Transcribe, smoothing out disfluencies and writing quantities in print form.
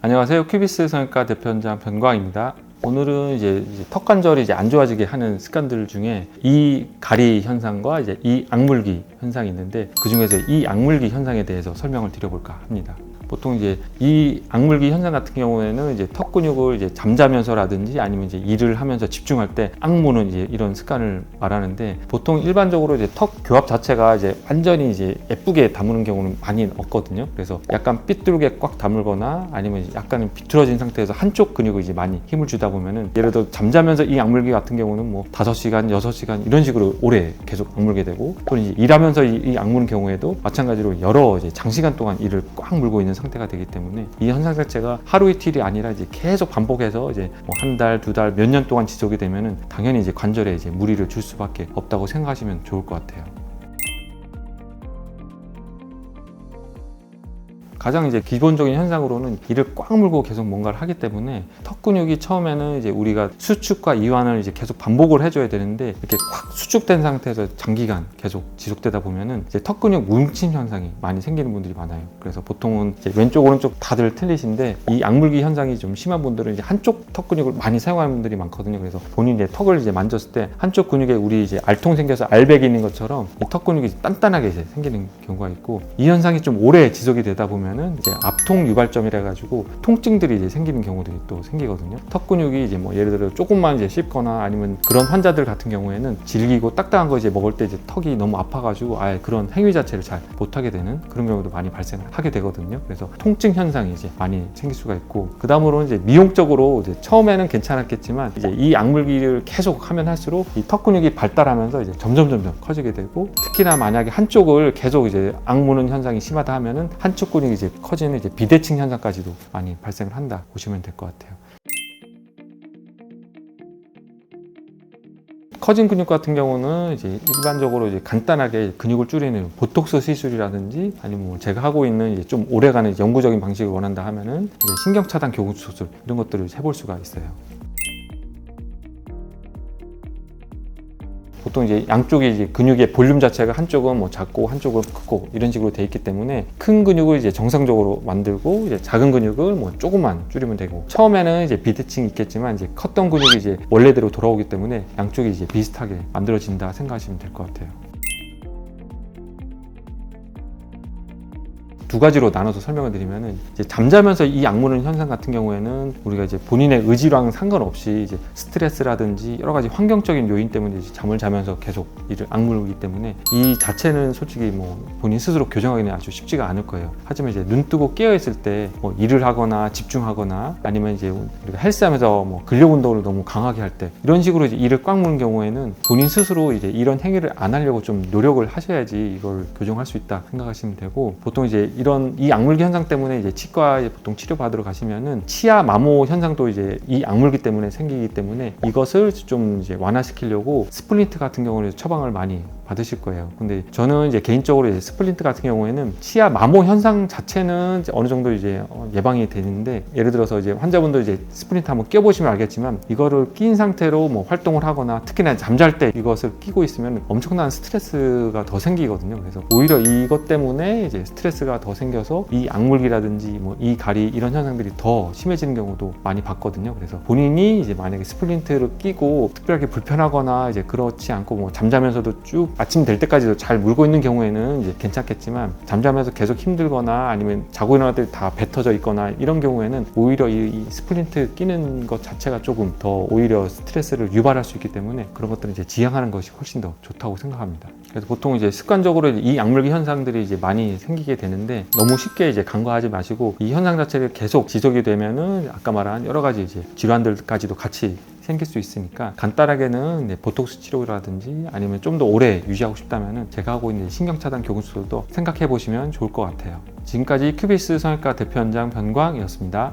안녕하세요. 큐비스 성형외과 대표원장 변광입니다. 오늘은 이제 턱 관절이 안 좋아지게 하는 습관들 중에 이 가리 현상과 이 악물기 현상이 있는데, 그 중에서 이 악물기 현상에 대해서 설명을 드려볼까 합니다. 보통 이 악물기 현상 같은 경우에는 턱 근육을 잠자면서라든지 아니면 일을 하면서 집중할 때 악무는 이런 습관을 말하는데, 보통 일반적으로 턱 교합 자체가 완전히 예쁘게 다무는 경우는 많이 없거든요. 그래서 약간 삐뚤게 꽉 다물거나 아니면 약간 비틀어진 상태에서 한쪽 근육을 많이 힘을 주다 보면은, 예를 들어 잠자면서 이 악물기 같은 경우는 뭐 5시간, 6시간 이런 식으로 오래 계속 악물게 되고, 또는 일하면서 이 악무는 경우에도 마찬가지로 여러 장시간 동안 이를 꽉 물고 있는 상태가 되기 때문에, 이 현상 자체가 하루 이틀이 아니라 계속 반복해서 뭐 한 달, 두 달, 몇 년 동안 지속이 되면은 당연히 관절에 무리를 줄 수밖에 없다고 생각하시면 좋을 것 같아요. 가장 기본적인 현상으로는 이를 꽉 물고 계속 뭔가를 하기 때문에, 턱 근육이 처음에는 우리가 수축과 이완을 계속 반복을 해줘야 되는데, 이렇게 확 수축된 상태에서 장기간 계속 지속되다 보면은 턱 근육 뭉침 현상이 많이 생기는 분들이 많아요. 그래서 보통은 왼쪽 오른쪽 다들 틀리신데, 이 악물기 현상이 좀 심한 분들은 한쪽 턱 근육을 많이 사용하는 분들이 많거든요. 그래서 본인이 턱을 만졌을 때 한쪽 근육에 우리 알통 생겨서 알백이 있는 것처럼 이 턱 근육이 단단하게 생기는 경우가 있고, 이 현상이 좀 오래 지속이 되다 보면 앞통 유발점이라 가지고 통증들이 생기는 경우들이 또 생기거든요. 턱 근육이 뭐 예를 들어 조금만 씹거나 아니면 그런 환자들 같은 경우에는 질기고 딱딱한 거 먹을 때 턱이 너무 아파가지고 아예 그런 행위 자체를 잘 못하게 되는 그런 경우도 많이 발생하게 되거든요. 그래서 통증 현상이 많이 생길 수가 있고, 그 다음으로는 미용적으로 처음에는 괜찮았겠지만 이 악물기를 계속 하면 할수록 이 턱 근육이 발달하면서 점점 커지게 되고, 특히나 만약에 한쪽을 계속 악무는 현상이 심하다 하면은 한쪽 근육이 커지는 비대칭 현상까지도 많이 발생을 한다 보시면 될 것 같아요. 커진 근육 같은 경우는 일반적으로 간단하게 근육을 줄이는 보톡스 시술이라든지, 아니면 뭐 제가 하고 있는 좀 오래가는 영구적인 방식을 원한다 하면은 신경차단 교근수 수술, 이런 것들을 해볼 수가 있어요. 보통 양쪽이 근육의 볼륨 자체가 한쪽은 뭐 작고 한쪽은 크고 이런 식으로 돼 있기 때문에, 큰 근육을 정상적으로 만들고 작은 근육을 뭐 조금만 줄이면 되고, 처음에는 비대칭이 있겠지만 컸던 근육이 원래대로 돌아오기 때문에 양쪽이 비슷하게 만들어진다 생각하시면 될 것 같아요. 두 가지로 나눠서 설명을 드리면은, 잠자면서 이 악무는 현상 같은 경우에는 우리가 본인의 의지랑 상관없이 스트레스라든지 여러 가지 환경적인 요인 때문에 잠을 자면서 계속 이를 악물기 때문에, 이 자체는 솔직히 뭐 본인 스스로 교정하기는 아주 쉽지가 않을 거예요. 하지만 눈 뜨고 깨어 있을 때 뭐 일을 하거나 집중하거나 아니면 우리가 헬스하면서 뭐 근력 운동을 너무 강하게 할 때, 이런 식으로 이를 꽉 무는 경우에는 본인 스스로 이런 행위를 안 하려고 좀 노력을 하셔야지 이걸 교정할 수 있다 생각하시면 되고, 보통 이 악물기 현상 때문에 치과에 보통 치료받으러 가시면은 치아 마모 현상도 이 악물기 때문에 생기기 때문에, 이것을 좀 완화시키려고 스플린트 같은 경우는 처방을 많이 받으실 거예요. 근데 저는 개인적으로 스플린트 같은 경우에는 치아 마모 현상 자체는 어느 정도 예방이 되는데, 예를 들어서 환자분들 스플린트 한번 껴보시면 알겠지만, 이거를 낀 상태로 뭐 활동을 하거나 특히나 잠잘 때 이것을 끼고 있으면 엄청난 스트레스가 더 생기거든요. 그래서 오히려 이것 때문에 스트레스가 더 생겨서 이 악물기라든지 뭐 이 가리 이런 현상들이 더 심해지는 경우도 많이 봤거든요. 그래서 본인이 만약에 스플린트를 끼고 특별하게 불편하거나 그렇지 않고 뭐 잠자면서도 쭉 아침 될 때까지도 잘 물고 있는 경우에는 괜찮겠지만, 잠자면서 계속 힘들거나 아니면 자고 일어날 때 다 뱉어져 있거나 이런 경우에는 오히려 이 스플린트 끼는 것 자체가 조금 더 오히려 스트레스를 유발할 수 있기 때문에, 그런 것들은 지양하는 것이 훨씬 더 좋다고 생각합니다. 그래서 보통 습관적으로 이 악물기 현상들이 많이 생기게 되는데, 너무 쉽게 간과하지 마시고, 이 현상 자체를 계속 지속이 되면은 아까 말한 여러 가지 질환들까지도 같이 생길 수 있으니까, 간단하게는 보톡스 치료라든지 아니면 좀 더 오래 유지하고 싶다면 제가 하고 있는 신경차단 교근수술도 생각해 보시면 좋을 것 같아요. 지금까지 큐비스 성형외과 대표원장 변광이었습니다.